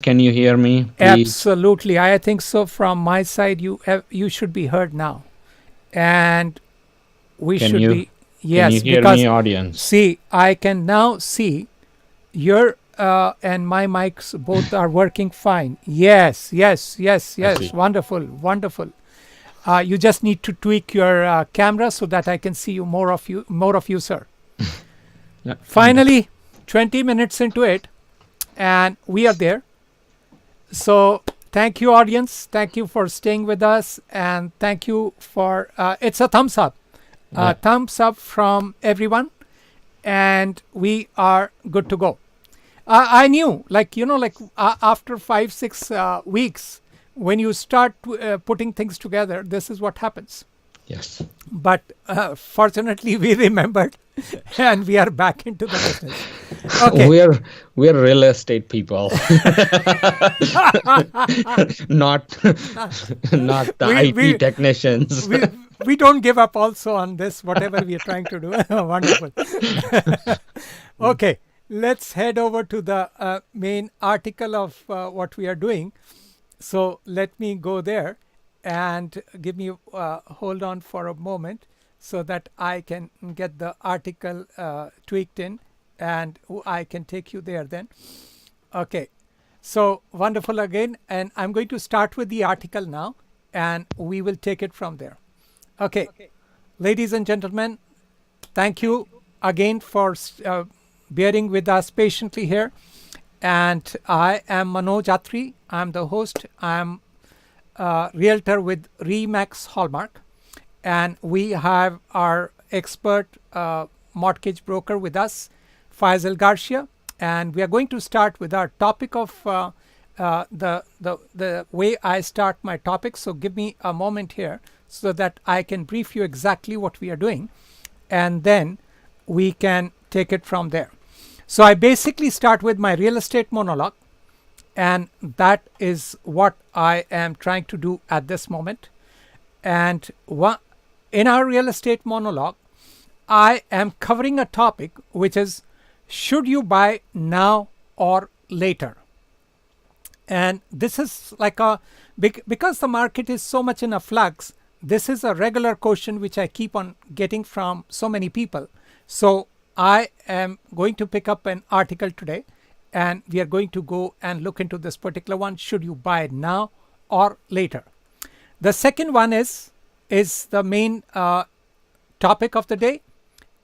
can you hear me, please? Absolutely. I think so. From my side, you should be heard now. And we Can should you be, can you yes, hear because me, audience? see, I can now see your and my mics both are working fine. Yes, yes, yes, I yes. see. Wonderful, wonderful. You just need to tweak your camera so that I can see you, more of you, sir. Yeah, Finally, 20 minutes into it, and we are there. So thank you, audience. Thank you for staying with us, and thank you for it's a thumbs up. yeah. Thumbs up from everyone, and we are good to go. I knew, after 5-6 weeks, when you start putting things together, this is what happens. Yes. But fortunately, we remembered, and we are back into the business. Okay. We're real estate people, not not the we IT technicians. we don't give up also on this, whatever we are trying to do. Wonderful. Okay, let's head over to the main article of what we are doing. So let me go there and give me hold on for a moment so that I can get the article tweaked in, and I can take you there then. Okay, so wonderful again, and I'm going to start with the article now, and we will take it from there. Okay, ladies and gentlemen, thank you again for bearing with us patiently here. And I am Manoj Atri. I'm the host. I'm a realtor with Remax Hallmark, and we have our expert mortgage broker with us, Faisal Garcia, and we are going to start with our topic of the way I start my topic. So give me a moment here so that I can brief you exactly what we are doing, and then we can take it from there. So I basically start with my real estate monologue, and that is what I am trying to do at this moment. And in our real estate monologue, I am covering a topic which is, should you buy now or later? And this is like because the market is so much in a flux, this is a regular question which I keep on getting from so many people. So I am going to pick up an article today, and we are going to go and look into this particular one. Should you buy it now or later? The second one is the main topic of the day,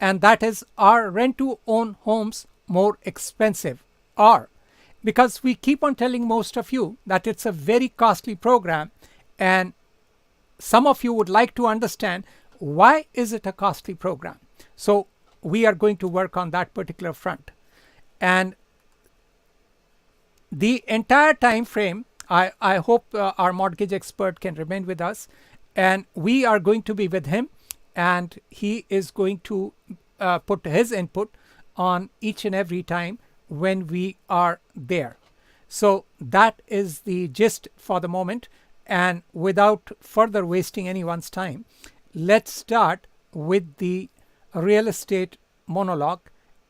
and that is, are rent-to-own homes more expensive? Or, because we keep on telling most of you that it's a very costly program, and some of you would like to understand why is it a costly program. So we are going to work on that particular front. And the entire time frame, I hope our mortgage expert can remain with us, and we are going to be with him, and he is going to put his input on each and every time when we are there. So that is the gist for the moment, and without further wasting anyone's time, let's start with the real estate monologue.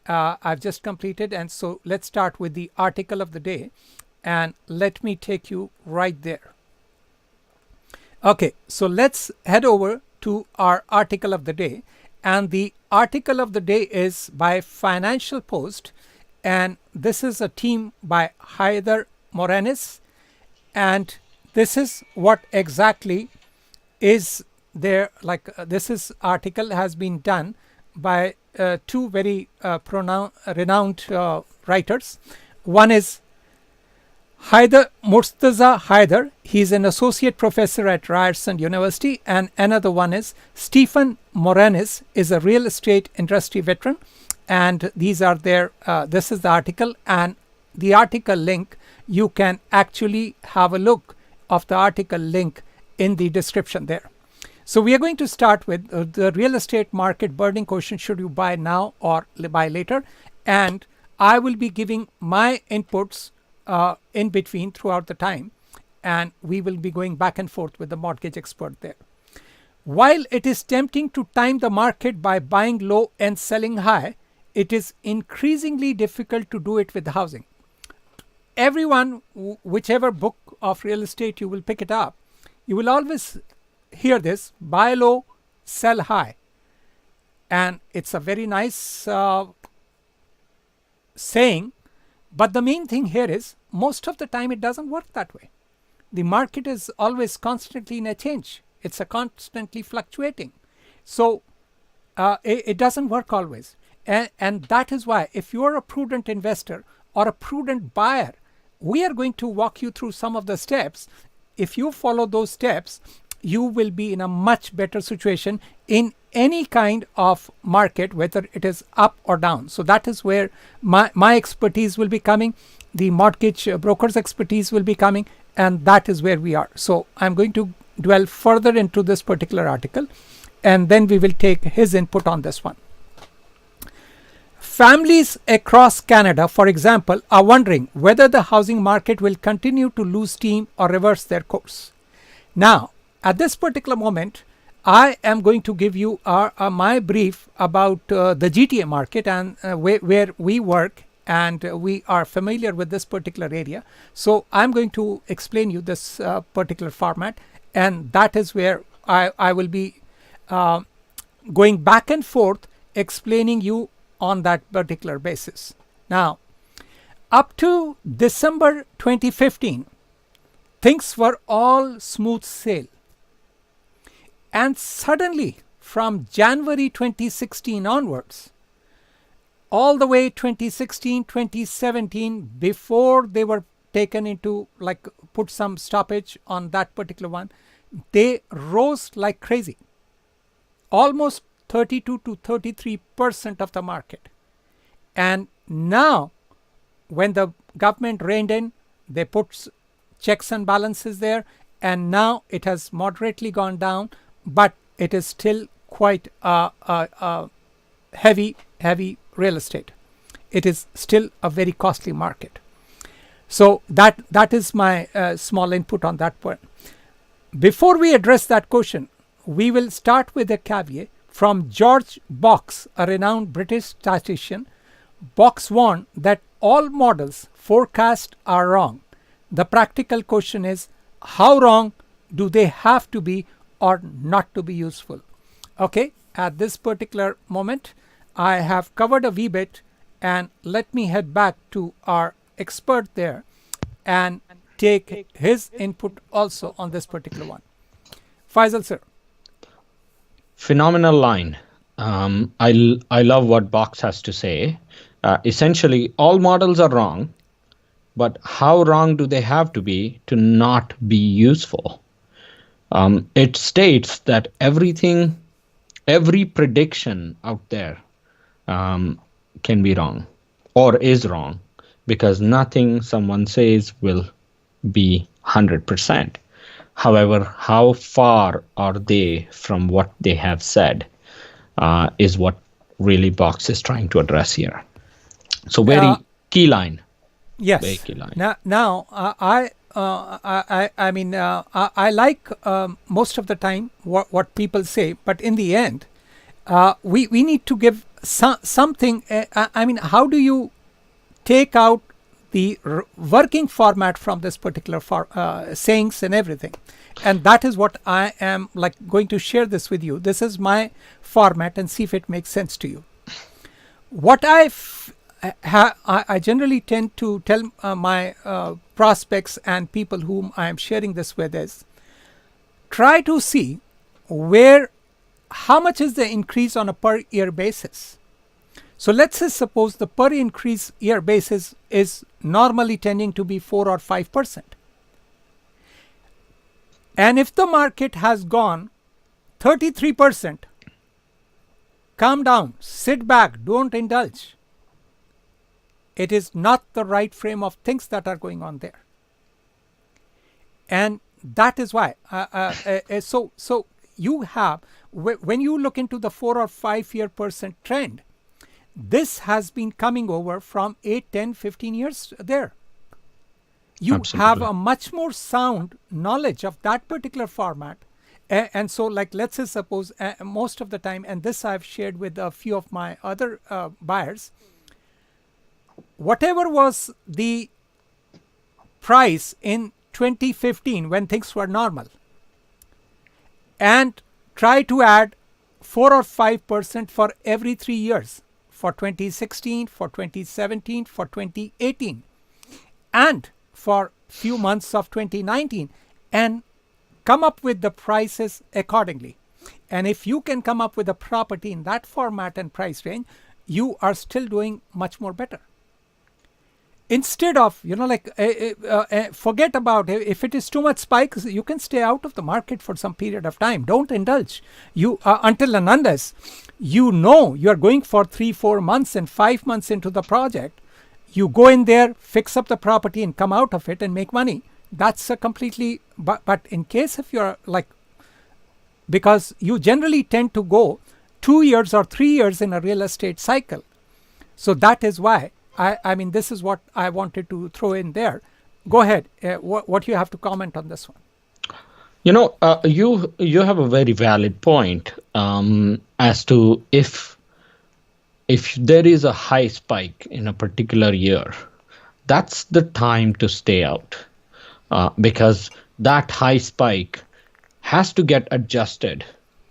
I've just completed, and so let's start with the article of the day, and let me take you right there. Okay, so let's head over to our article of the day, and the article of the day is by Financial Post, and this is a team by Haider Moranis, and this is what exactly is there. This article has been done by two very renowned writers. One is Murtaza Haider. He's an associate professor at Ryerson University, and another one is Stephen Moranis, is a real estate industry veteran. And these are their, this is the article, and the article link, you can actually have a look of the article link in the description there. So we are going to start with the real estate market burning question, should you buy now or buy later? And I will be giving my inputs in between throughout the time, and we will be going back and forth with the mortgage expert there. While it is tempting to time the market by buying low and selling high, it is increasingly difficult to do it with housing. everyone, whichever book of real estate you will pick it up, you will always hear this: buy low, sell high. And it's a very nice saying, but the main thing here is most of the time it doesn't work that way. The market is always constantly in a change. It's a constantly fluctuating. So it doesn't work always. And that is why if you're a prudent investor or a prudent buyer, we are going to walk you through some of the steps. If you follow those steps, you will be in a much better situation in any kind of market, whether it is up or down. So that is where my expertise will be coming, the mortgage broker's expertise will be coming, and that is where we are. So I'm going to dwell further into this particular article, and then we will take his input on this one. Families across Canada, for example, are wondering whether the housing market will continue to lose steam or reverse their course. Now, at this particular moment, I am going to give you my brief about the GTA market and where we work, and we are familiar with this particular area. So I'm going to explain you this particular format, and that is where I will be going back and forth explaining you on that particular basis. Now, up to December 2015, things were all smooth sail. And suddenly, from January 2016 onwards, all the way 2016, 2017, before they were taken into, like, put some stoppage on that particular one, they rose like crazy. Almost 32 to 33% of the market. And now, when the government reined in, they put checks and balances there, and now it has moderately gone down, but it is still quite heavy real estate. It is still a very costly market. So that is my small input on that point. Before we address that question, we will start with a caveat from George Box, a renowned British statistician. Box warned that all models forecast are wrong. The practical question is, how wrong do they have to be or not to be useful? Okay, at this particular moment, I have covered a wee bit, and let me head back to our expert there and take his input also on this particular one. Faisal sir. Phenomenal line. I love what Box has to say. Essentially, all models are wrong, but how wrong do they have to be to not be useful? It states that every prediction out there can be wrong or is wrong, because nothing someone says will be 100%. However, how far are they from what they have said is what really Box is trying to address here. So very key line. Yes. Very key line. Now I like most of the time what people say, but in the end, we need to give something. How do you take out the working format from this particular sayings and everything? And that is what I am going to share this with you. This is my format, and see if it makes sense to you. What I generally tend to tell my prospects and people whom I am sharing this with is, try to see how much is the increase on a per year basis. So let's say suppose the per increase year basis is normally tending to be 4 or 5%. And if the market has gone 33%, calm down, sit back, don't indulge. It is not the right frame of things that are going on there. And that is why. So you have, when you look into the 4 or 5 year percent trend, this has been coming over from 8, 10, 15 years there. You Absolutely. have a much more sound knowledge of that particular format. And so, let's say suppose most of the time, and this I've shared with a few of my other buyers, whatever was the price in 2015 when things were normal and try to add 4 or 5% for every 3 years, for 2016, for 2017, for 2018, and for few months of 2019, and come up with the prices accordingly. And if you can come up with a property in that format and price range, you are still doing much more better. Instead of, forget about if it is too much spikes, you can stay out of the market for some period of time. Don't indulge. You until and unless you know you are going for 3-4 months and 5 months into the project, you go in there, fix up the property and come out of it and make money. That's a completely, but in case if you're like, because you generally tend to go 2 years or 3 years in a real estate cycle. So that is why I mean, this is what I wanted to throw in there. Go ahead. What you have to comment on this one? You have a very valid point as to if there is a high spike in a particular year, that's the time to stay out because that high spike has to get adjusted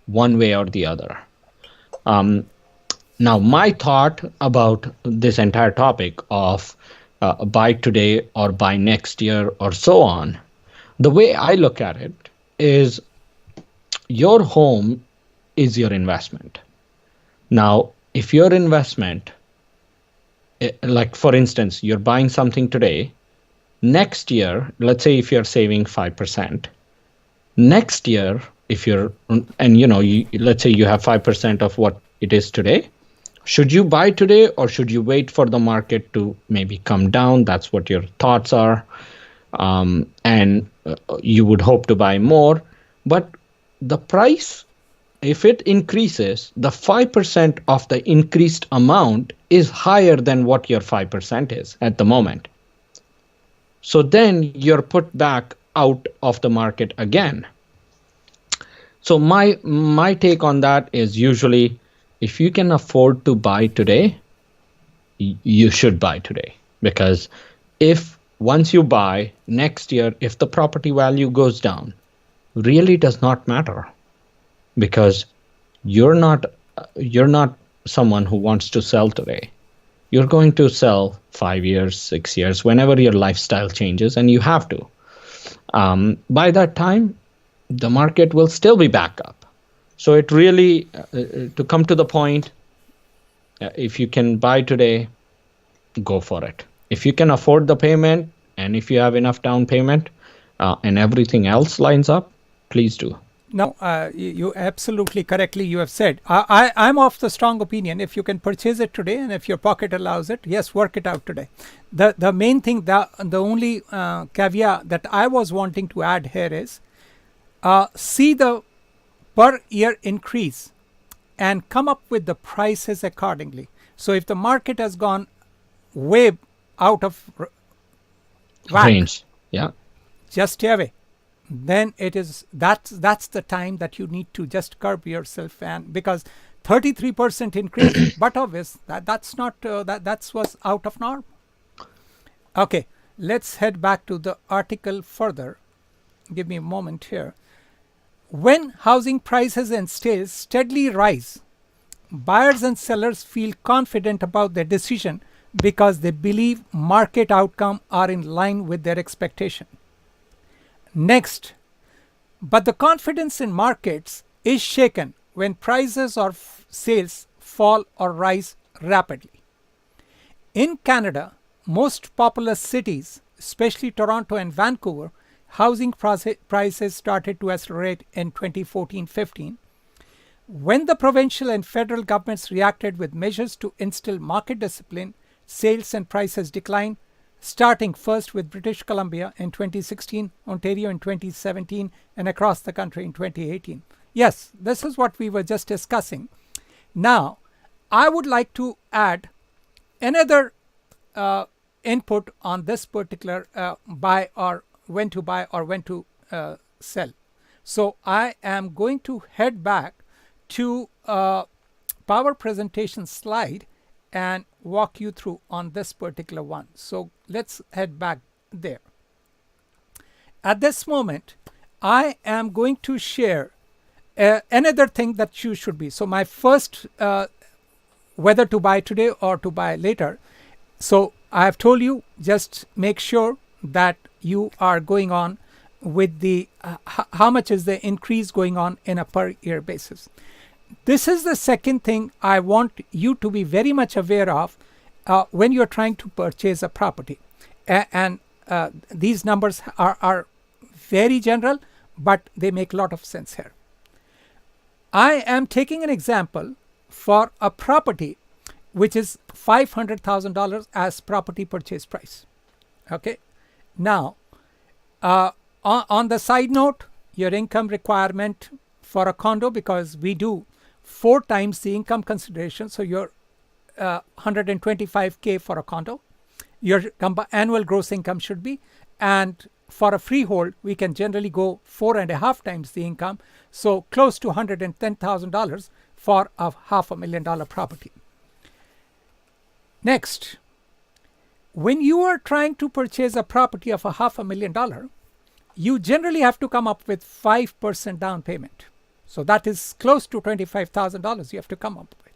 one way or the other. Now, my thought about this entire topic of buy today or buy next year or so on, the way I look at it is your home is your investment. Now, if your investment, like for instance, you're buying something today, next year, let's say if you're saving 5%, next year, if you're, and let's say you have 5% of what it is today, should you buy today or should you wait for the market to maybe come down? That's what your thoughts are. And you would hope to buy more. But the price, if it increases, the 5% of the increased amount is higher than what your 5% is at the moment. So then you're put back out of the market again. So my take on that is usually, if you can afford to buy today, you should buy today. Because if once you buy next year, if the property value goes down, really does not matter. Because you're not someone who wants to sell today. You're going to sell 5 years, 6 years, whenever your lifestyle changes, and you have to. By that time, the market will still be back up. So it really, to come to the point, if you can buy today, go for it. If you can afford the payment and if you have enough down payment and everything else lines up, please do. No, you absolutely correctly you have said. I'm of the strong opinion, if you can purchase it today and if your pocket allows it, yes, work it out today. The main thing, the only caveat that I was wanting to add here is, see the per year increase and come up with the prices accordingly. So if the market has gone way out of whack, range, yeah, just stay away. Then that's the time that you need to just curb yourself, and because 33% increase, but obvious that's not that was out of norm. Okay, let's head back to the article further. Give me a moment here. When housing prices and sales steadily rise, buyers and sellers feel confident about their decision because they believe market outcomes are in line with their expectation. Next, but the confidence in markets is shaken when prices or sales fall or rise rapidly. In Canada, most populous cities, especially Toronto and Vancouver, housing prices started to accelerate in 2014-15, when the provincial and federal governments reacted with measures to instill market discipline. Sales and prices declined, starting first with British Columbia in 2016, Ontario in 2017, and across the country in 2018. Yes, this is what we were just discussing. Now, I would like to add another input on this particular buy or when to buy or when to sell. So I am going to head back to power presentation slide and walk you through on this particular one. So let's head back there. at this moment, I am going to share another thing that you should be. So my first, whether to buy today or to buy later. So I have told you, just make sure that you are going on with the how much is the increase going on in a per year basis. This is the second thing I want you to be very much aware of when you're trying to purchase a property. And these numbers are very general, but they make a lot of sense here. I am taking an example for a property which is $500,000 as property purchase price. Okay. Now, on the side note, your income requirement for a condo, because we do 4 times the income consideration. So your 125K for a condo, your annual gross income should be, and for a freehold, we can generally go 4.5 times the income. So close to $110,000 for a $500,000 property. Next, when you are trying to purchase a property of a $500,000, you generally have to come up with 5% down payment. So that is close to $25,000 you have to come up with.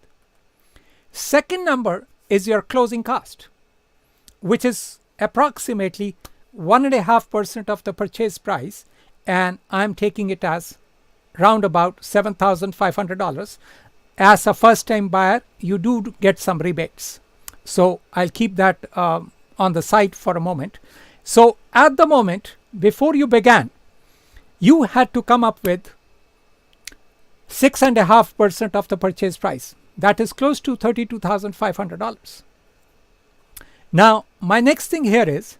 Second number is your closing cost, which is approximately 1.5% of the purchase price, and I'm taking it as round about $7,500. As a first-time buyer, you do get some rebates. So I'll keep that on the side for a moment. So at the moment, before you began, you had to come up with 6.5% of the purchase price. That is close to $32,500. Now, my next thing here is,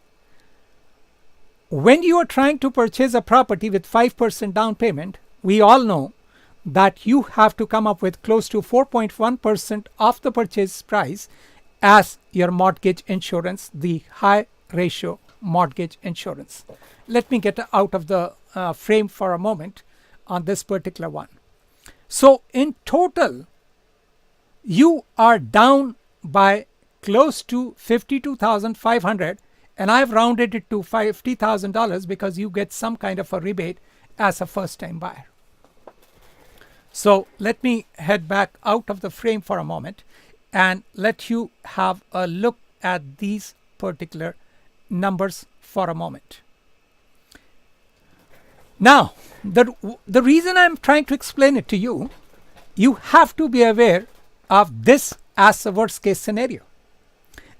when you are trying to purchase a property with 5% down payment, we all know that you have to come up with close to 4.1% of the purchase price as your mortgage insurance, the high ratio mortgage insurance. Let me get out of the frame for a moment on this particular one. So in total, you are down by close to $52,500, and I've rounded it to $50,000 because you get some kind of a rebate as a first-time buyer. So let me head back out of the frame for a moment and let you have a look at these particular numbers for a moment. Now, the reason I'm trying to explain it to you, you have to be aware of this as a worst case scenario.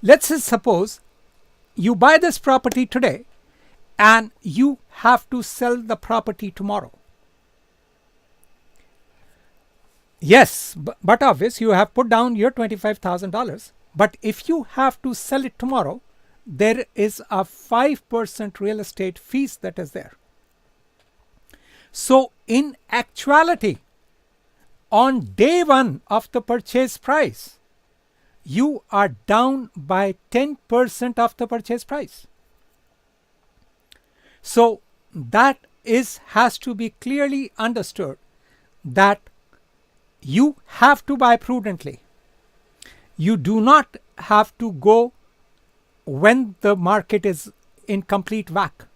Let's just suppose you buy this property today and you have to sell the property tomorrow. Yes, but obvious, you have put down your $25,000. But if you have to sell it tomorrow, there is a 5% real estate fees that is there. So in actuality, on day one of the purchase price, you are down by 10% of the purchase price. So that has to be clearly understood, that you have to buy prudently. You do not have to go when the market is in complete whack.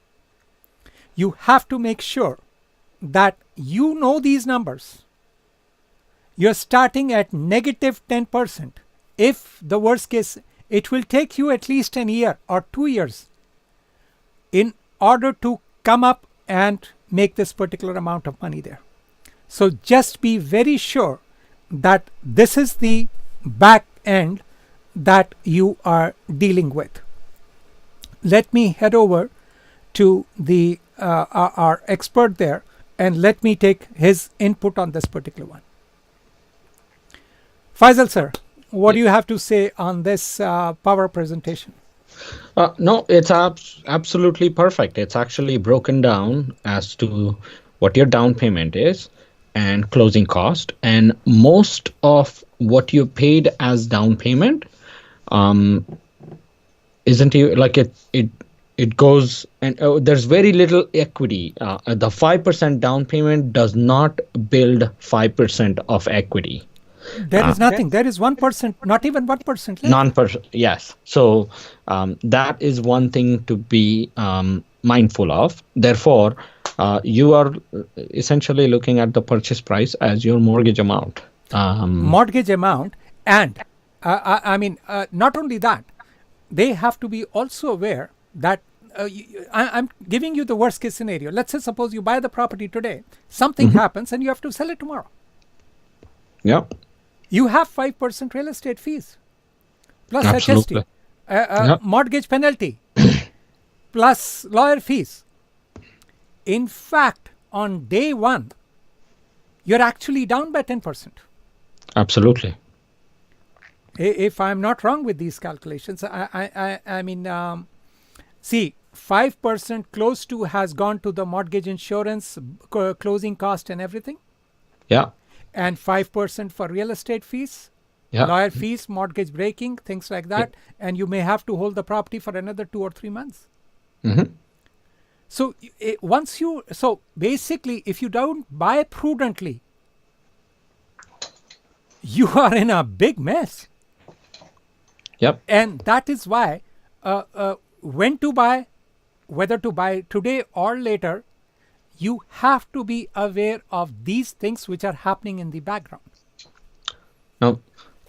You have to make sure that you know these numbers. You're starting at negative 10%. If the worst case, it will take you at least a year or 2 years in order to come up and make this particular amount of money there. So just be very sure that this is the back end that you are dealing with. Let me head over to the our expert there and let me take his input on this particular one. Faisal sir, what do you have to say on this power presentation? No, it's absolutely perfect. It's actually broken down as to what your down payment is and closing cost, and most of what you paid as down payment isn't even like it goes, and there's very little equity. The 5% down payment does not build 5% of equity. There is nothing. There is 1%, not even 1%. Non-percent, yes. So that is one thing to be mindful of. Therefore, you are essentially looking at the purchase price as your mortgage amount. Mortgage amount, and not only that, they have to be also aware that I'm giving you the worst case scenario. Let's say suppose you buy the property today, something happens and you have to sell it tomorrow. Yeah. You have 5% real estate fees plus Absolutely. HST, mortgage penalty plus lawyer fees. In fact, on day one, you're actually down by 10%. Absolutely. If I'm not wrong with these calculations, see, 5% close to has gone to the mortgage insurance, closing cost and everything. Yeah. And 5% for real estate fees, lawyer fees, mortgage breaking, things like that. And you may have to hold the property for another 2 or 3 months. So so basically, if you don't buy prudently, you are in a big mess. Yep. And that is why when to buy, whether to buy today or later, you have to be aware of these things which are happening in the background. Now,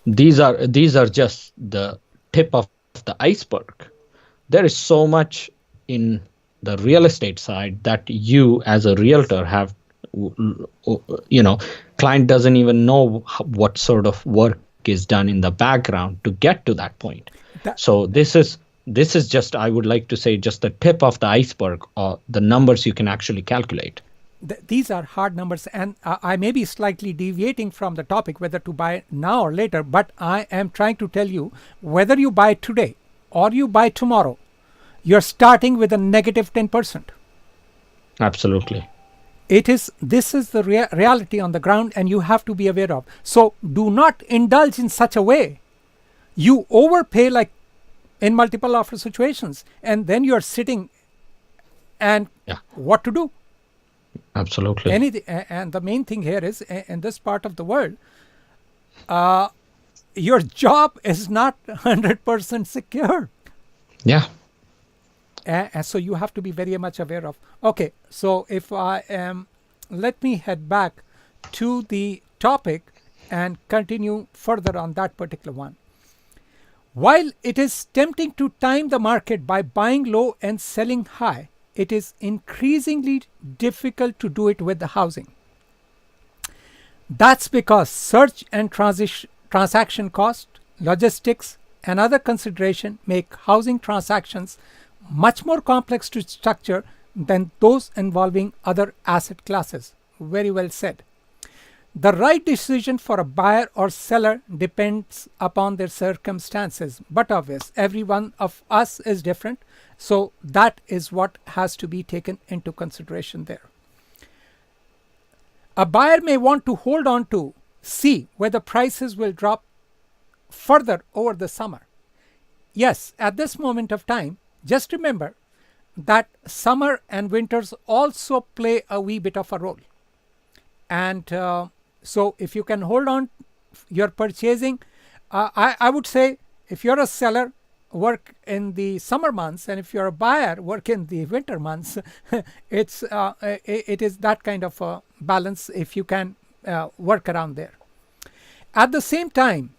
these are just the tip of the iceberg. There is so much in the real estate side that you as a realtor have, client doesn't even know what sort of work is done in the background to get to that point. So this is just, I would like to say, just the tip of the iceberg, or the numbers you can actually calculate. These are hard numbers, and I may be slightly deviating from the topic whether to buy now or later, but I am trying to tell you, whether you buy today or you buy tomorrow, you're starting with a negative 10%. Absolutely. This is the reality on the ground, and you have to be aware of. So do not indulge in such a way. You overpay, like in multiple offer situations, and then you're sitting and what to do? Absolutely. And the main thing here is, in this part of the world, your job is not 100% secure. Yeah. And so you have to be very much aware of. Okay, so if I am, let me head back to the topic and continue further on that particular one. While it is tempting to time the market by buying low and selling high, it is increasingly difficult to do it with the housing. That's because search and transaction cost, logistics, and other consideration make housing transactions much more complex to structure than those involving other asset classes. Very well said. The right decision for a buyer or seller depends upon their circumstances, but obvious, every one of us is different, so that is what has to be taken into consideration there. A buyer may want to hold on to see whether prices will drop further over the summer. Yes, at this moment of time, just remember that summer and winters also play a wee bit of a role. And so if you can hold on your purchasing, I would say if you're a seller, work in the summer months, and if you're a buyer, work in the winter months. It is that kind of a balance if you can work around there. At the same time,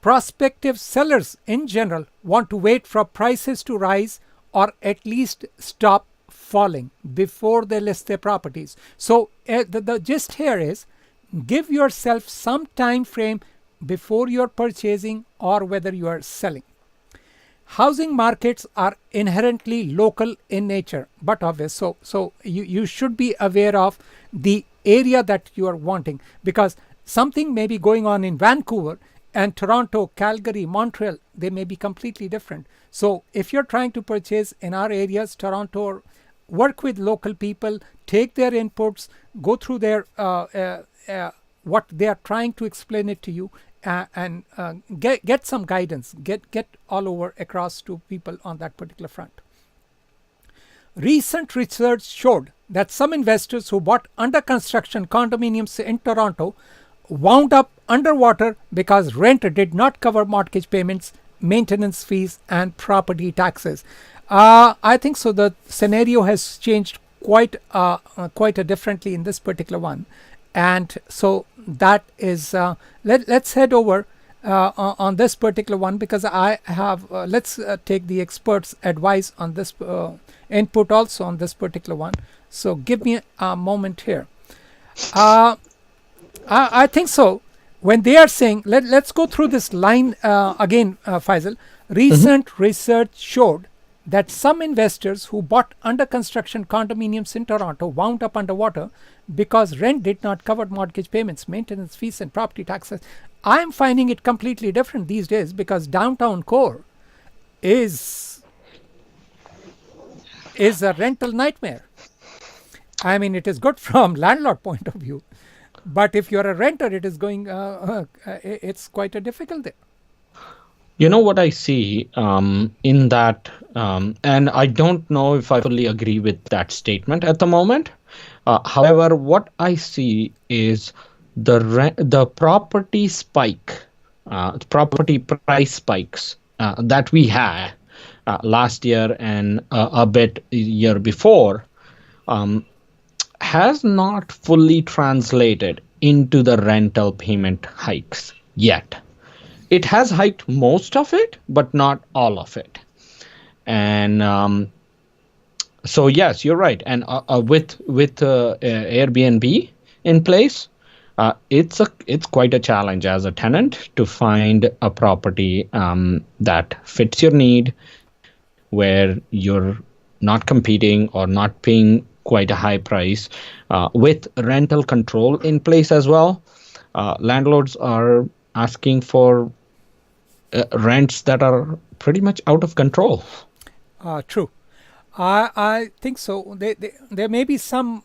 prospective sellers in general want to wait for prices to rise or at least stop falling before they list their properties. So the gist here is, give yourself some time frame before you're purchasing or whether you are selling. Housing markets are inherently local in nature, but obvious. So you should be aware of the area that you are wanting, because something may be going on in Vancouver and Toronto, Calgary, Montreal, they may be completely different. So if you're trying to purchase in our areas, Toronto, work with local people, take their inputs, go through their what they are trying to explain it to you, and get some guidance, get all over across to people on that particular front. Recent research showed that some investors who bought under construction condominiums in Toronto wound up underwater because rent did not cover mortgage payments, maintenance fees, and property taxes. I think so. The scenario has changed quite a differently in this particular one, and so that is let's head over on this particular one, because I have let's take the experts' advice on this input also on this particular one. So give me a moment here. Uh, I think so. When they are saying, let's go through this line again, Faisal. Recent research showed that some investors who bought under construction condominiums in Toronto wound up underwater because rent did not cover mortgage payments, maintenance fees, and property taxes. I'm finding it completely different these days, because downtown core is a rental nightmare. I mean, it is good from landlord point of view, but if you're a renter, it is going. It's quite a difficult there. You know what I see in that, and I don't know if I fully agree with that statement at the moment. However, what I see is the property spike, property price spikes that we had last year and a bit year before, has not fully translated into the rental payment hikes yet. It has hiked most of it, but not all of it. And so yes, you're right. And with Airbnb in place, it's quite a challenge as a tenant to find a property that fits your need, where you're not competing or not paying quite a high price, with rental control in place as well. Landlords are asking for rents that are pretty much out of control. True. I think so. There may be some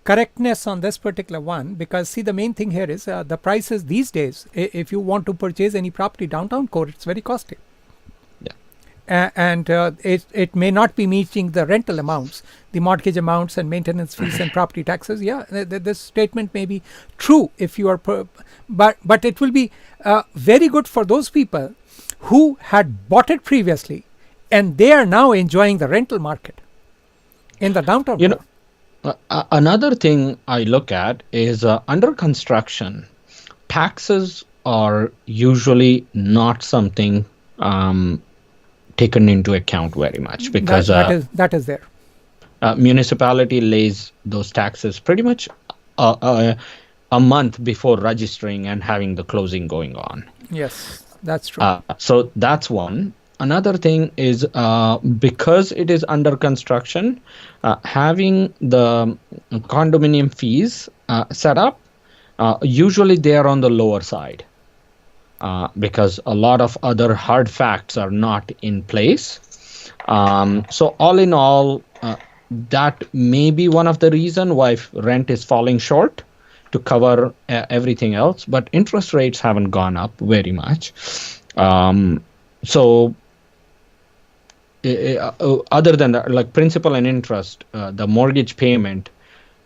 correctness on this particular one, because see, the main thing here is the prices these days. If you want to purchase any property downtown core, it's very costly. And it may not be meeting the rental amounts, the mortgage amounts, and maintenance fees and property taxes. Yeah, this statement may be true if you are, but it will be very good for those people who had bought it previously, and they are now enjoying the rental market in the downtown. You know, another thing I look at is under construction, taxes are usually not something taken into account very much, because that is there. Municipality lays those taxes pretty much a month before registering and having the closing going on. Yes, that's true. So that's one. Another thing is because it is under construction, having the condominium fees set up, usually they are on the lower side. Because a lot of other hard facts are not in place. So all in all, that may be one of the reasons why rent is falling short to cover everything else, but interest rates haven't gone up very much. So other than that, like principal and interest, the mortgage payment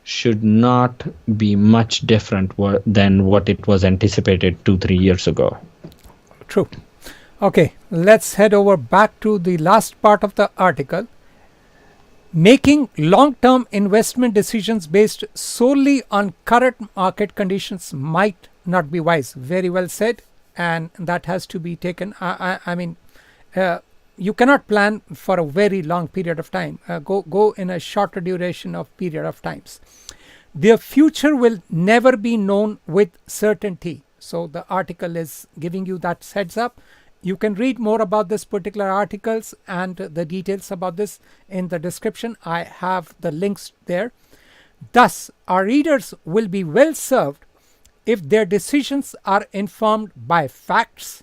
should not be much different than what it was anticipated 2-3 years ago. True. Okay, let's head over back to the last part of the article. Making long-term investment decisions based solely on current market conditions might not be wise. Very well said, and that has to be taken. I mean, you cannot plan for a very long period of time. Go in a shorter duration of period of times. Their future will never be known with certainty. So the article is giving you that heads up. You can read more about this particular articles and the details about this in the description. I have the links there. Thus, our readers will be well served if their decisions are informed by facts,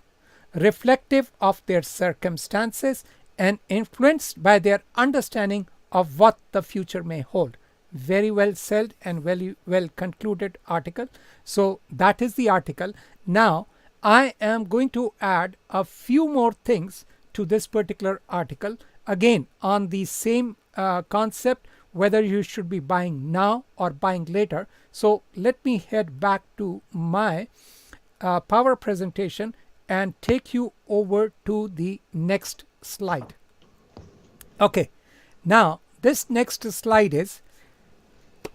reflective of their circumstances, and influenced by their understanding of what the future may hold. Very well said and well concluded article. So that is the article. Now I am going to add a few more things to this particular article, again on the same concept, whether you should be buying now or buying later. So let me head back to my power presentation and take you over to the next slide. Okay, now this next slide is,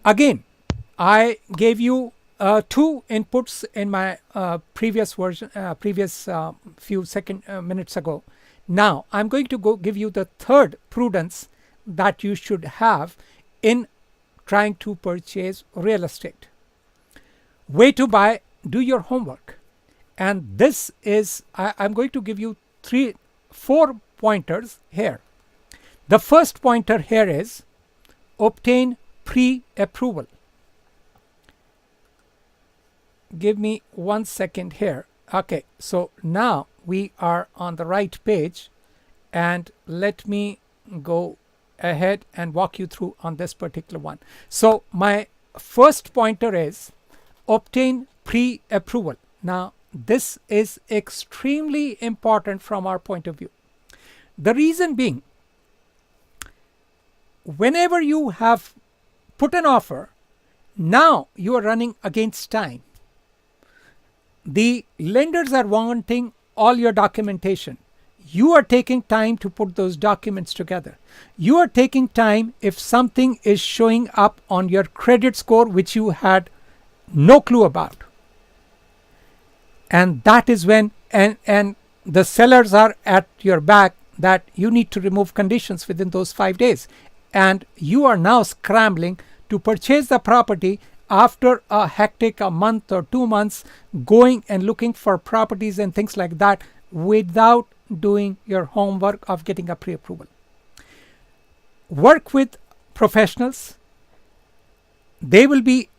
again, I gave you two inputs in my previous version, previous few minutes ago. Now I'm going to give you the third prudence that you should have in trying to purchase real estate. Way to buy, do your homework. And this is, I'm going to give you 4 pointers here. The first pointer here is obtain pre-approval. Give me 1 second here. Okay, so now we are on the right page, and let me go ahead and walk you through on this particular one. So my first pointer is obtain pre-approval. Now this is extremely important from our point of view. The reason being, whenever you have put an offer, now you are running against time. The lenders are wanting all your documentation. You are taking time to put those documents together. You are taking time if something is showing up on your credit score which you had no clue about. And that is when, and the sellers are at your back that you need to remove conditions within those 5 days. And you are now scrambling to purchase the property after a hectic a month or 2 months going and looking for properties and things like that without doing your homework of getting a pre-approval. Work with professionals. They will be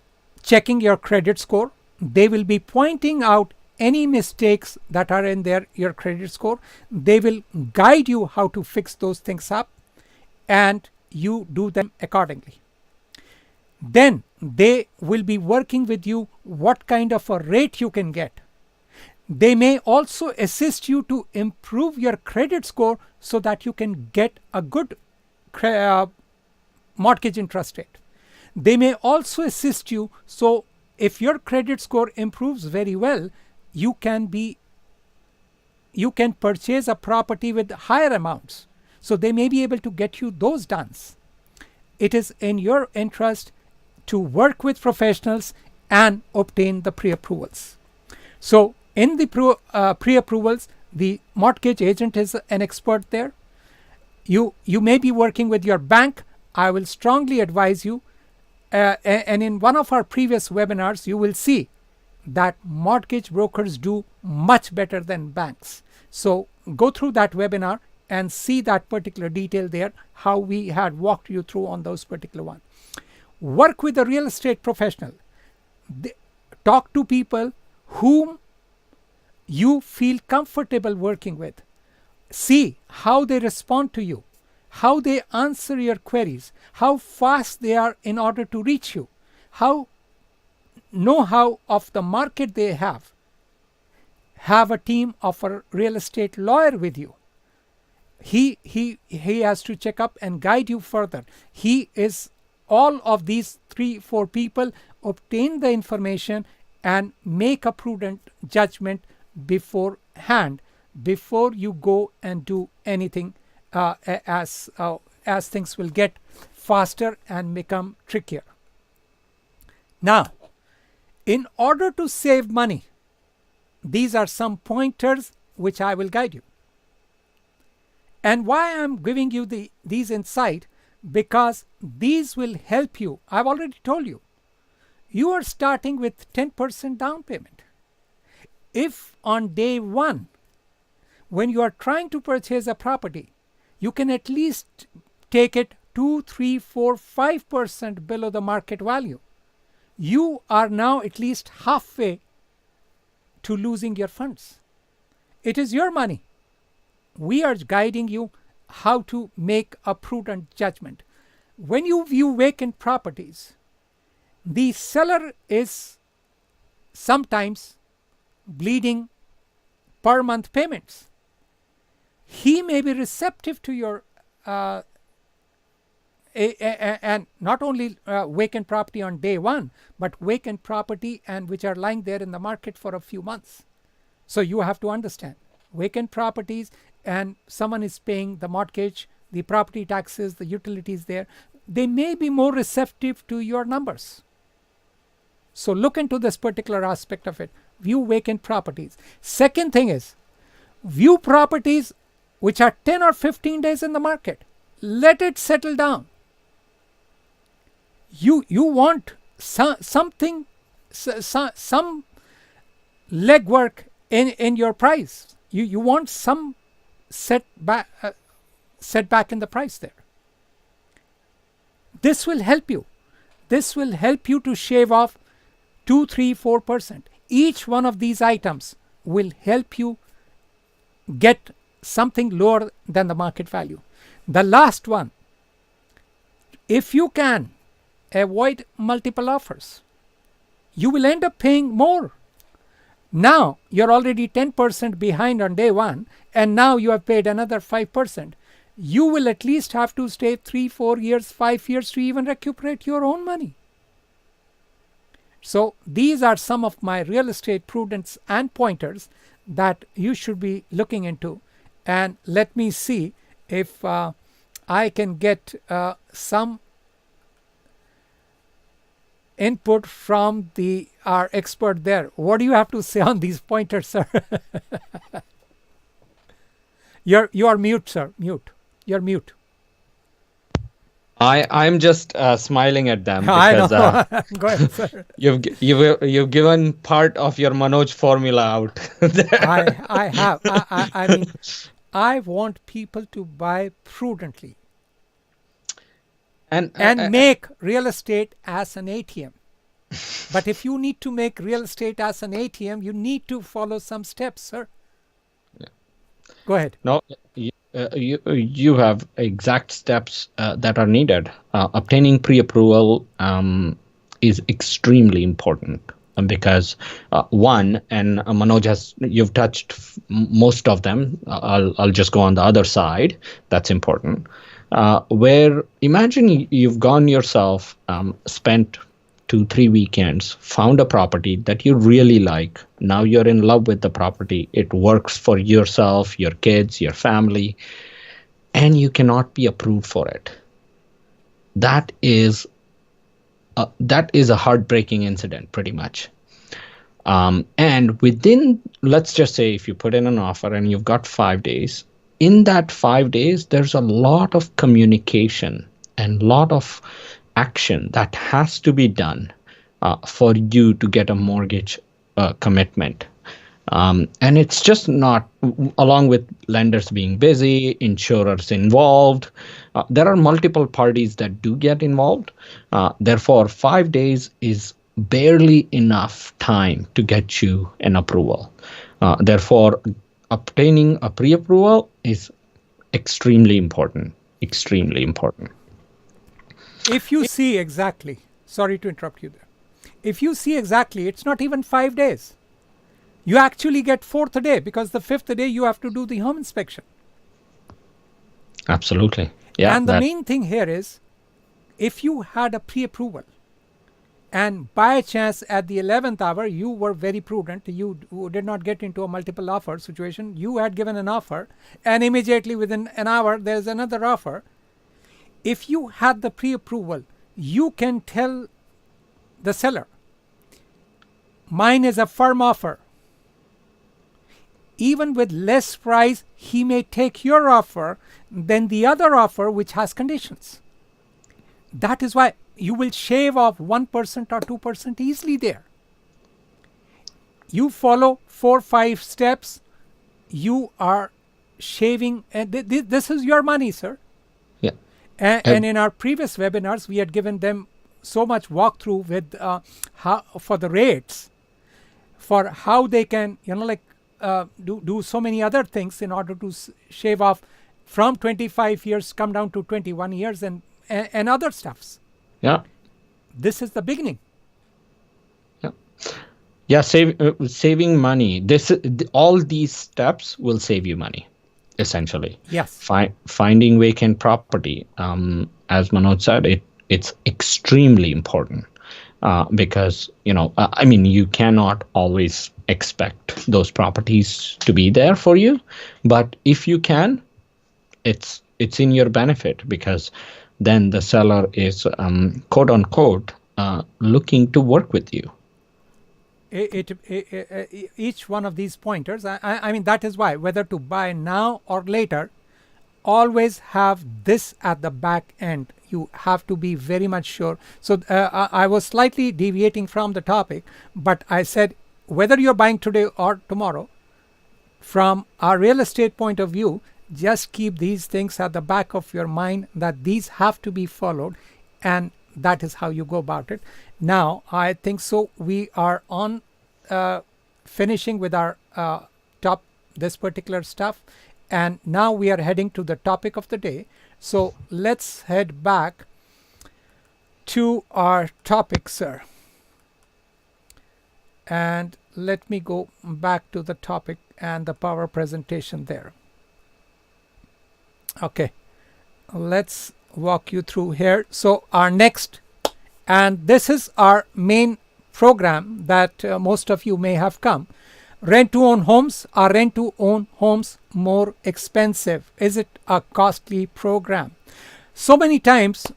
checking your credit score. They will be pointing out any mistakes that are in your credit score. They will guide you how to fix those things up, and you do them accordingly. Then they will be working with you what kind of a rate you can get. They may also assist you to improve your credit score so that you can get a good mortgage interest rate. They may also assist you, so if your credit score improves very well, you can purchase a property with higher amounts. So they may be able to get you those done. It is in your interest to work with professionals and obtain the pre-approvals. So in the pre-approvals, the mortgage agent is an expert there. You may be working with your bank. I will strongly advise you, and in one of our previous webinars, you will see that mortgage brokers do much better than banks. So go through that webinar and see that particular detail there, how we had walked you through on those particular ones. Work with a real estate professional. Talk to people whom you feel comfortable working with. See how they respond to you, how they answer your queries, how fast they are in order to reach you, how know-how of the market they have. Have a team of a real estate lawyer with you. He has to check up and guide you further. He is all of these 3-4 people. Obtain the information and make a prudent judgment beforehand, before you go and do anything, as things will get faster and become trickier. Now, in order to save money, these are some pointers which I will guide you. And why I'm giving you these insight, because these will help you. I've already told you, you are starting with 10% down payment. If on day one, when you are trying to purchase a property, you can at least take it 2, 3, 4, 5% below the market value, you are now at least halfway to losing your funds. It is your money. We are guiding you how to make a prudent judgment. When you view vacant properties, the seller is sometimes bleeding per month payments. He may be receptive to your and not only vacant property on day one, but vacant property and which are lying there in the market for a few months. So you have to understand, vacant properties and someone is paying the mortgage, the property taxes, the utilities there, they may be more receptive to your numbers. So look into this particular aspect of it. View vacant properties. Second thing is, view properties which are 10 or 15 days in the market. Let it settle down. You want some legwork in your price. You want some setback in the price there. This will help you. This will help you to shave off 2, 3, 4%. Each one of these items will help you get something lower than the market value. The last one, if you can avoid multiple offers, you will end up paying more. Now you're already 10% behind on day one, and now you have paid another 5%. You will at least have to stay 3, 4 years, 5 years to even recuperate your own money. So these are some of my real estate prudence and pointers that you should be looking into. And let me see if I can get some input from our expert there. What do you have to say on these pointers, sir? You are mute, sir. Mute. You're mute. I'm just smiling at them I because know. Go ahead, sir. you've given part of your Manoj formula out. I have. I mean, I want people to buy prudently and make real estate as an ATM. But if you need to make real estate as an ATM, you need to follow some steps, sir. Yeah. Go ahead. No, you have exact steps that are needed. Obtaining pre-approval is extremely important because one, and Manoj you've touched most of them. I'll just go on the other side. That's important. Where imagine you've gone yourself, spent 2-3 weekends, found a property that you really like. Now you're in love with the property. It works for yourself, your kids, your family, and you cannot be approved for it. That is a heartbreaking incident, pretty much. And within, let's just say, if you put in an offer and you've got 5 days, in that 5 days, there's a lot of communication and a lot of action that has to be done for you to get a mortgage commitment. And it's just not, along with lenders being busy, insurers involved, there are multiple parties that do get involved. Therefore, 5 days is barely enough time to get you an approval. Therefore, obtaining a pre-approval is extremely important, extremely important. If you see exactly, sorry to interrupt you there. If you see exactly, it's not even 5 days. You actually get 4th day because the 5th day you have to do the home inspection. Absolutely. Yeah. And the main thing here is, if you had a pre-approval and by chance at the 11th hour you were very prudent, you did not get into a multiple offer situation, you had given an offer and immediately within an hour there's another offer. If you had the pre-approval, you can tell the seller, mine is a firm offer. Even with less price, he may take your offer than the other offer which has conditions. That is why you will shave off 1% or 2% easily there. You follow 4-5 steps, you are shaving, and this is your money, sir. Yeah. And in our previous webinars, we had given them so much walkthrough with how for the rates, for how they can, do so many other things in order to shave off from 25 years, come down to 21 years and other stuffs. Yeah. This is the beginning. Yeah. Yeah. Saving money. All these steps will save you money, essentially. Yes. Finding vacant property. As Manoj said, it's extremely important because, you cannot always expect those properties to be there for you. But if you can, it's it's in your benefit, because then the seller is quote unquote looking to work with you. Each one of these pointers, I mean, that is why whether to buy now or later, always have this at the back end. You have to be very much sure. So I was slightly deviating from the topic, but I said whether you're buying today or tomorrow, from a real estate point of view, just keep these things at the back of your mind, that these have to be followed, and that is how you go about it. Now I think so we are on finishing with our this particular stuff, and now we are heading to the topic of the day. So let's head back to our topic, sir, and let me go back to the topic and the power presentation there. Okay, let's walk you through here. So our next, and this is our main program that most of you may have come. Rent to own homes. Are rent to own homes more expensive? Is it a costly program? So many times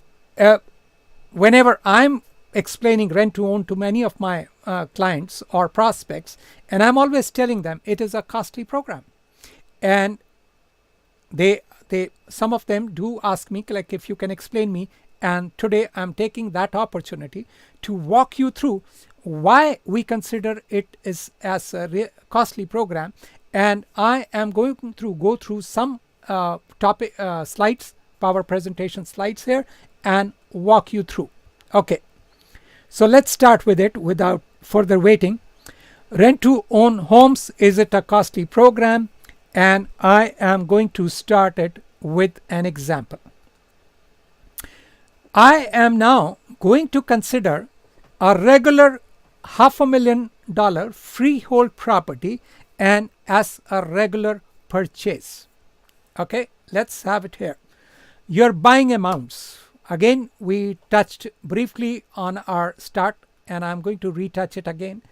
whenever I'm explaining rent to own to many of my clients or prospects, and I'm always telling them it is a costly program, and they some of them do ask me, like, if you can explain me. And today I'm taking that opportunity to walk you through why we consider it is as a costly program, and I am going to go through some topic slides, power presentation slides here, and walk you through. Okay, so let's start with it without further waiting. Rent to own homes, is it a costly program? And I am going to start it with an example. I am now going to consider a regular $500,000 freehold property and as a regular purchase. Okay, let's have it here. Your buying amounts. Again, we touched briefly on our start, and I'm going to retouch it again.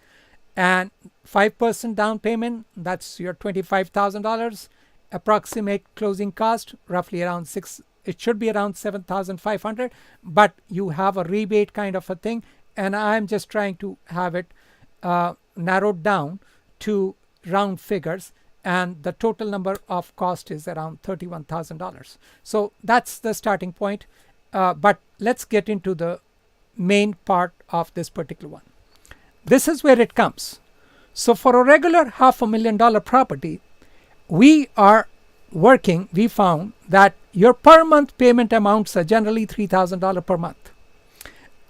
And 5% down payment, that's your $25,000. Approximate closing cost, roughly around it should be around $7,500, but you have a rebate kind of a thing, and I'm just trying to have it narrowed down to round figures, and the total number of cost is around $31,000. So that's the starting point, but let's get into the main part of this particular one. This is where it comes. So for a regular $500,000 property, we found that your per month payment amounts are generally $3,000 per month.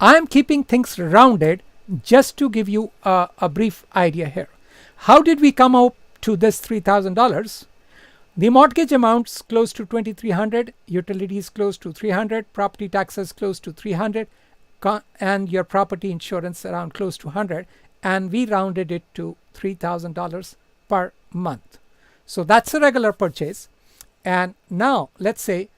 I'm keeping things rounded just to give you a brief idea here. How did we come up to this $3,000? The mortgage amounts close to $2,300, utilities close to $300, property taxes close to $300, and your property insurance around close to $100, and we rounded it to $3,000 per month. So that's a regular purchase. And now let's say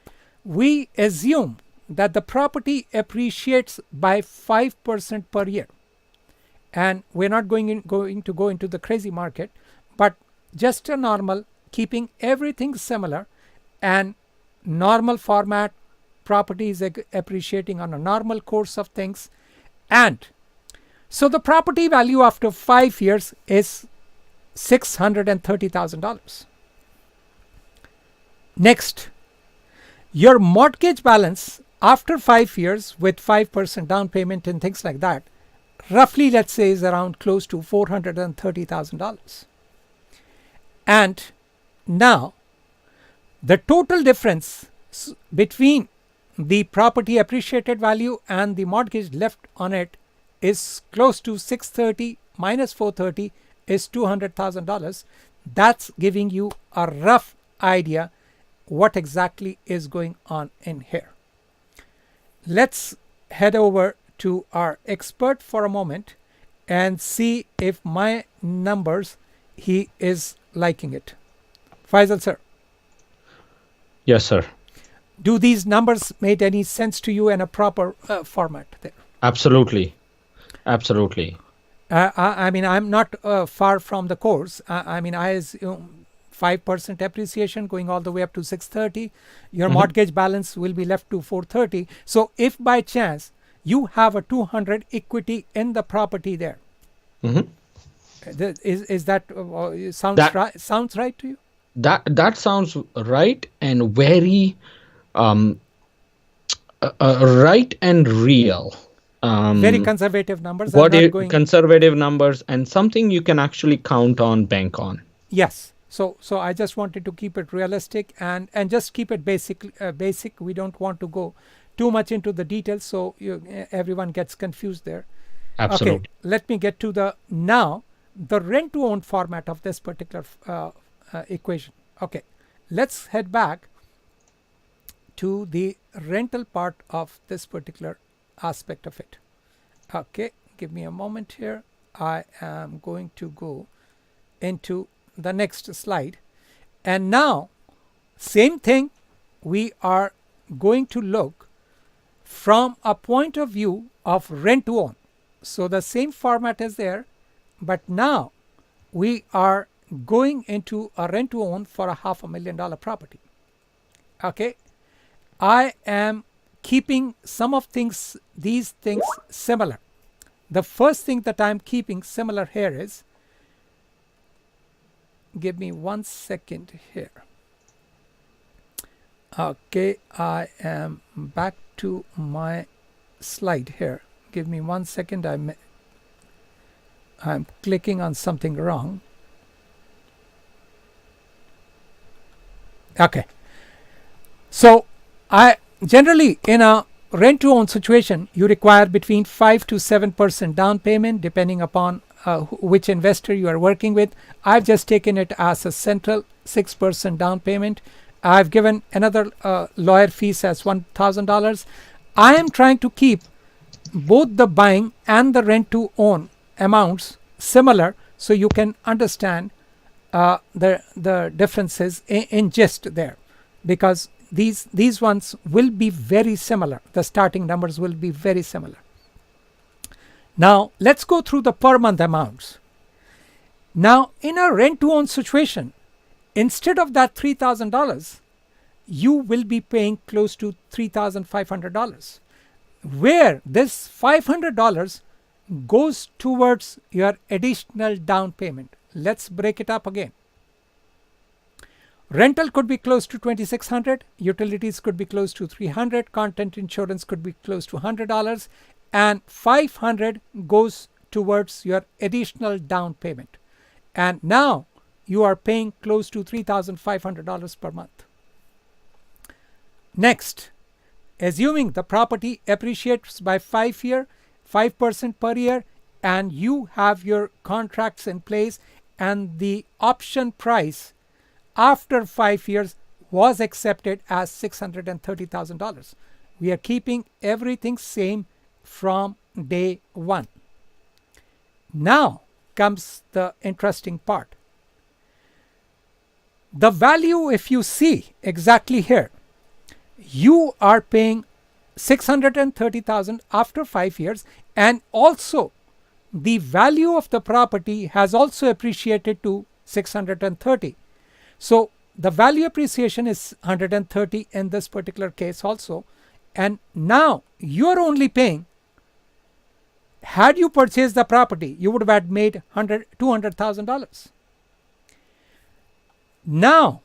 we assume that the property appreciates by 5% per year, and we're not going to go into the crazy market, but just a normal, keeping everything similar and normal format. Property is appreciating on a normal course of things, and so the property value after 5 years is $630,000. Next, your mortgage balance after 5 years with 5% down payment and things like that, roughly let's say is around close to $430,000. And now the total difference between the property appreciated value and the mortgage left on it is close to 630 minus 430 is $200,000. That's giving you a rough idea what exactly is going on in here. Let's head over to our expert for a moment and see if my numbers he is liking it. Faisal sir. Yes, sir. Do these numbers make any sense to you in a proper format there? Absolutely. Absolutely. I mean, I'm not far from the course. I mean, I assume 5% appreciation going all the way up to 630. Your mortgage balance will be left to 430. So if by chance you have a 200 equity in the property there, is that sounds right to you? That sounds right, and very right and real. Very conservative numbers. Conservative numbers, and something you can actually count on, bank on. Yes. So I just wanted to keep it realistic and just keep it basic. We don't want to go too much into the details, so everyone gets confused there. Absolutely. Okay, let me get to the rent to own format of this particular equation. Okay, let's head back to the rental part of this particular aspect of it. Okay, give me a moment here. I am going to go into the next slide, and now same thing, we are going to look from a point of view of rent to own. So the same format is there, but now we are going into a rent to own for a $500,000 property. Okay, I am keeping some of these things similar. The first thing that I'm keeping similar here is, give me 1 second here. Okay, I am back to my slide here. Give me 1 second. I'm clicking on something wrong. Okay, so I generally, in a rent to own situation, you require between 5 to 7% down payment depending upon which investor you are working with. I've just taken it as a central 6% down payment. I've given another lawyer fees as $1,000. I am trying to keep both the buying and the rent to own amounts similar, so you can understand the differences in gist there, because these ones will be very similar. The starting numbers will be very similar. Now let's go through the per month amounts. Now in a rent to own situation, instead of that $3,000, you will be paying close to $3,500, where this $500 goes towards your additional down payment. Let's break it up again. Rental could be close to $2,600, utilities could be close to $300, content insurance could be close to $100, and $500 goes towards your additional down payment. And now you are paying close to $3,500 per month. Next, assuming the property appreciates by 5% per year, and you have your contracts in place, and the option price after 5 years was accepted as $630,000. We are keeping everything same from day one. Now comes the interesting part. The value, if you see exactly here, you are paying $630,000 after 5 years, and also the value of the property has also appreciated to $630,000. So the value appreciation is $130,000 in this particular case also, and now you're only paying, had you purchased the property, you would have made $200,000. Now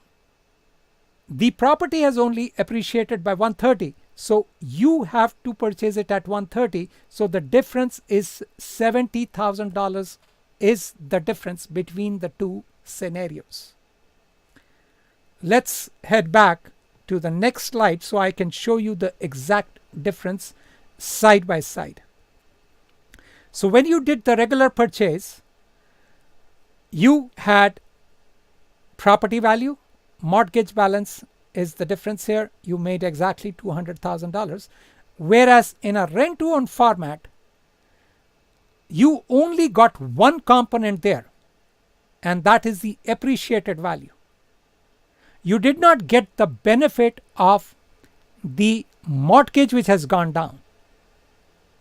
the property has only appreciated by $130,000, so you have to purchase it at $130,000. So the difference is $70,000 is the difference between the two scenarios. Let's head back to the next slide so I can show you the exact difference side by side. So when you did the regular purchase, you had property value, mortgage balance is the difference here. You made exactly $200,000. Whereas in a rent to own format, you only got one component there, and that is the appreciated value. You did not get the benefit of the mortgage which has gone down.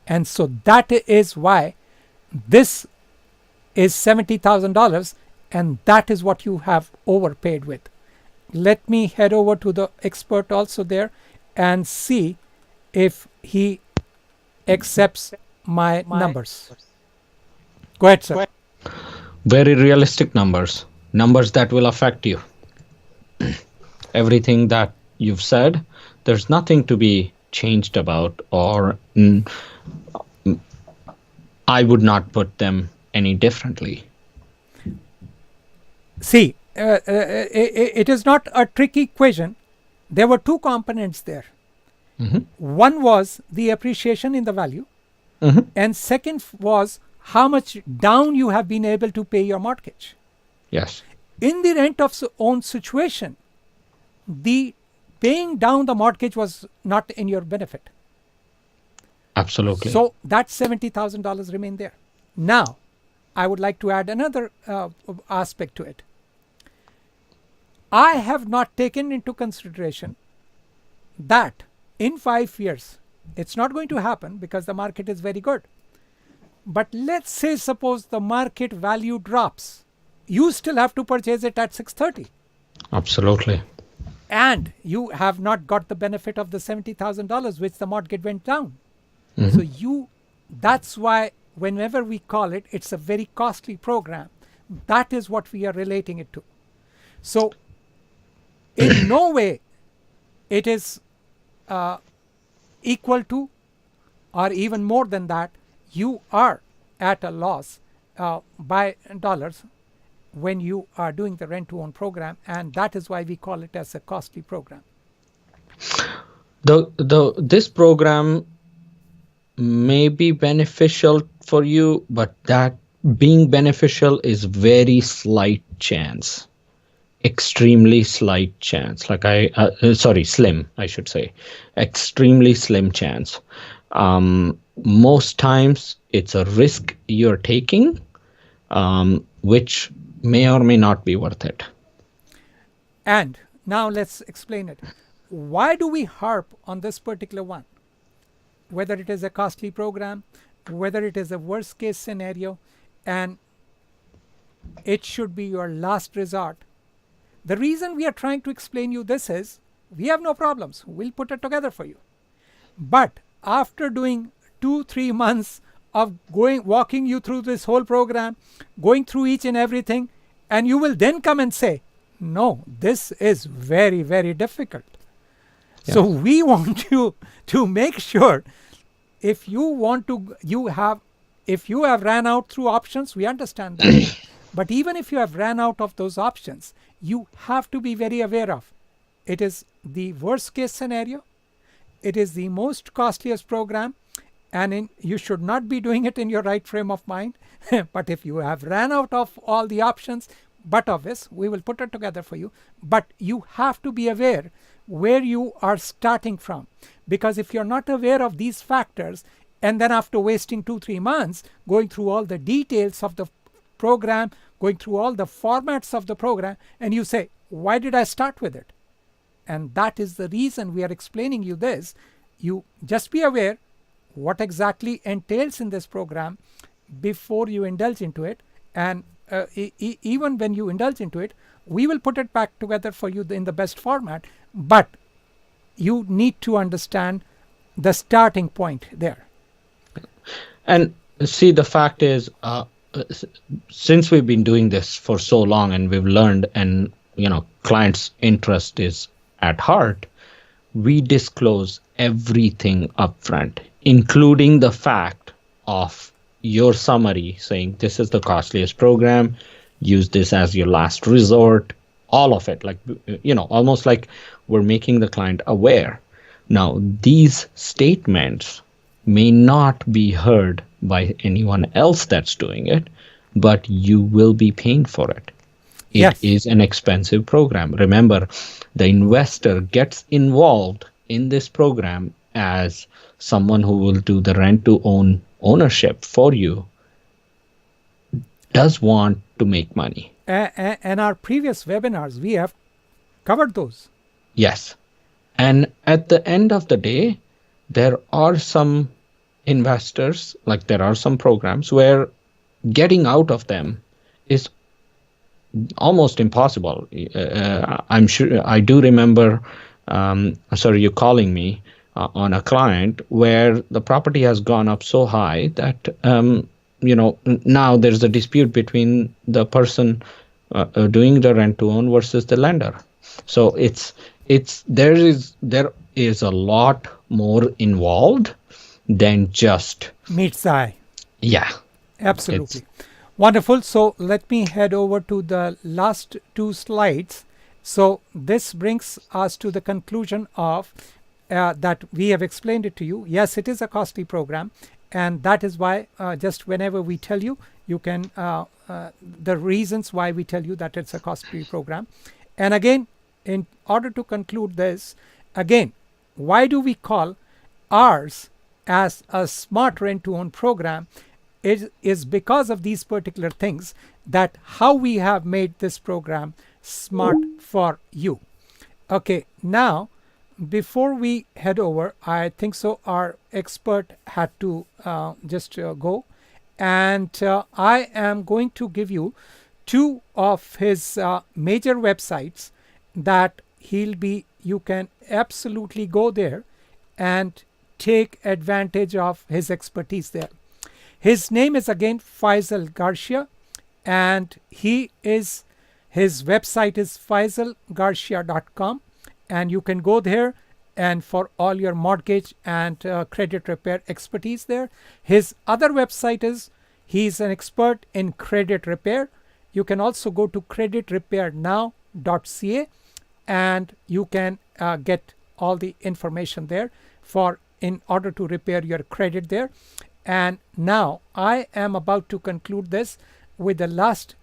And so that is why this is $70,000 and that is what you have overpaid with. Let me head over to the expert also there and see if he accepts my numbers. Go ahead, sir. Very realistic numbers, numbers that will affect you. Everything that you've said, there's nothing to be changed about, or I would not put them any differently. See, it is not a tricky equation. There were two components there. One was the appreciation in the value, and second was how much down you have been able to pay your mortgage. Yes. In the rent of own situation, the paying down the mortgage was not in your benefit. Absolutely. So that $70,000 remained there. Now, I would like to add another aspect to it. I have not taken into consideration that in 5 years, it's not going to happen because the market is very good. But let's say, suppose the market value drops, you still have to purchase it at 630. Absolutely. And you have not got the benefit of the $70,000 which the mortgage went down. So that's why whenever we call it, it's a very costly program. That is what we are relating it to. So in no way it is equal to or even more than that. You are at a loss by dollars when you are doing the rent to own program, and that is why we call it as a costly program. This program may be beneficial for you, but that being beneficial is very slight chance, extremely slight chance. Slim, I should say, extremely slim chance. Most times it's a risk you're taking, which may or may not be worth it. And now let's explain it. Why do we harp on this particular one? Whether it is a costly program, whether it is a worst case scenario, and it should be your last resort. The reason we are trying to explain you this is, we have no problems. We'll put it together for you. But after doing 2-3 months of walking you through this whole program, going through each and everything, and you will then come and say, no, this is very, very difficult. Yeah. So we want you to make sure if you have ran out through options, we understand that. But even if you have ran out of those options, you have to be very aware of. It is the worst case scenario. It is the most costliest program, and you should not be doing it in your right frame of mind. But if you have ran out of all the options, but obvious, we will put it together for you. But you have to be aware where you are starting from. Because if you're not aware of these factors, and then after wasting 2-3 months, going through all the details of the program, going through all the formats of the program, and you say, why did I start with it? And that is the reason we are explaining you this. You just be aware what exactly entails in this program before you indulge into it. And even when you indulge into it, we will put it back together for you in the best format. But you need to understand the starting point there. And see, the fact is, since we've been doing this for so long and we've learned, and clients' interest is at heart, we disclose everything upfront, including the fact of your summary saying this is the costliest program, use this as your last resort, all of it, almost like we're making the client aware. Now, these statements may not be heard by anyone else that's doing it, but you will be paying for it. It is an expensive program. Remember, the investor gets involved in this program as someone who will do the rent to own ownership for you, does want to make money. And our previous webinars, we have covered those. Yes. And at the end of the day, there are some investors, there are some programs where getting out of them is almost impossible. I'm sure I do remember, sorry, you calling me on a client where the property has gone up so high that now there's a dispute between the person doing the rent to own versus the lender. So there is a lot more involved than just Meets the eye. yeah. Absolutely. Wonderful. So let me head over to the last two slides. So this brings us to the conclusion of that we have explained it to you. Yes, it is a costly program, and that is why just whenever we tell you, you can the reasons why we tell you that it's a costly program. And again, in order to conclude this, again, why do we call ours as a smart rent to own program? It is because of these particular things, that how we have made this program smart for you. Okay, now before we head over, I think so our expert had to just go, and I am going to give you two of his major websites that you can absolutely go there and take advantage of his expertise there. His name is again Faisal Garcia, and his website is faisalgarcia.com, and you can go there and for all your mortgage and credit repair expertise there. His other website is, he's an expert in credit repair. You can also go to creditrepairnow.ca, and you can get all the information there in order to repair your credit there. And now I am about to conclude this with the last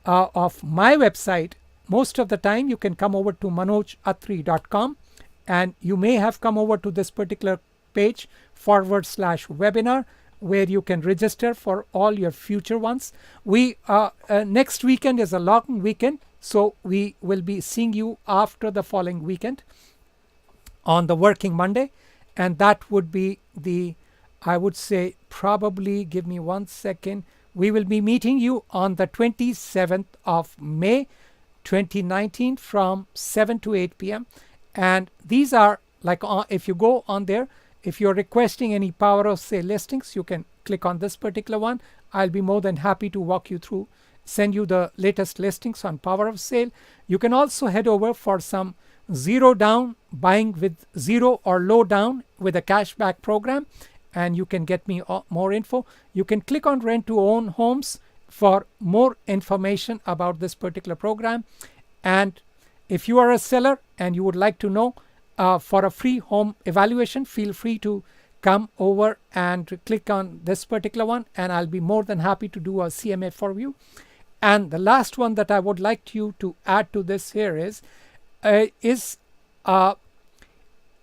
of my website. Most of the time you can come over to manojatri.com, and you may have come over to this particular page /webinar, where you can register for all your future ones. We next weekend is a long weekend, so we will be seeing you after the following weekend on the working Monday, and that would be I would say probably, give me 1 second, we will be meeting you on the 27th of May 2019 from 7 to 8 p.m. And these are like, if you go on there, if you're requesting any power of sale listings, you can click on this particular one. I'll be more than happy to walk you through, send you the latest listings on power of sale. You can also head over for some zero down, buying with zero or low down with a cashback program, and you can get me more info. You can click on rent to own homes for more information about this particular program. And if you are a seller and you would like to know for a free home evaluation, feel free to come over and click on this particular one, and I'll be more than happy to do a CMA for you. And the last one that I would like you to add to this here is a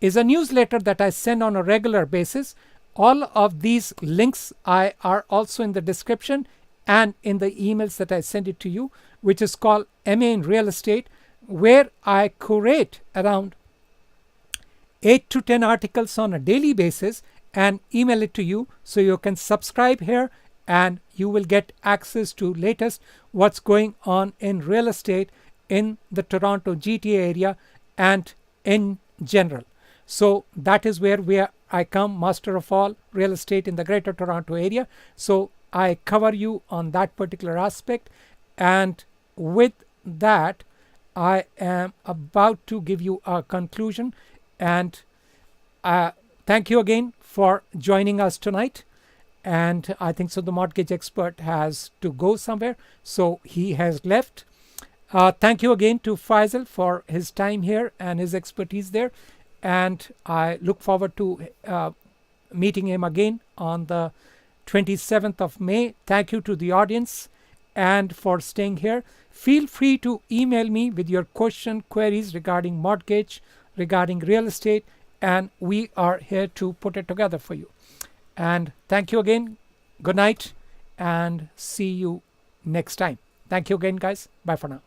newsletter that I send on a regular basis. All of these links are also in the description and in the emails that I send it to you, which is called MA in Real Estate, where I curate around 8 to 10 articles on a daily basis and email it to you, so you can subscribe here and you will get access to latest what's going on in real estate in the Toronto GTA area and in general. So that is where I come, master of all real estate in the Greater Toronto area. So I cover you on that particular aspect. And with that, I am about to give you a conclusion. And thank you again for joining us tonight. And I think so the mortgage expert has to go somewhere, so he has left. Thank you again to Faisal for his time here and his expertise there. And I look forward to meeting him again on the 27th of May. Thank you to the audience and for staying here. Feel free to email me with your queries regarding mortgage, regarding real estate, and we are here to put it together for you. And thank you again. Good night and see you next time. Thank you again, guys. Bye for now.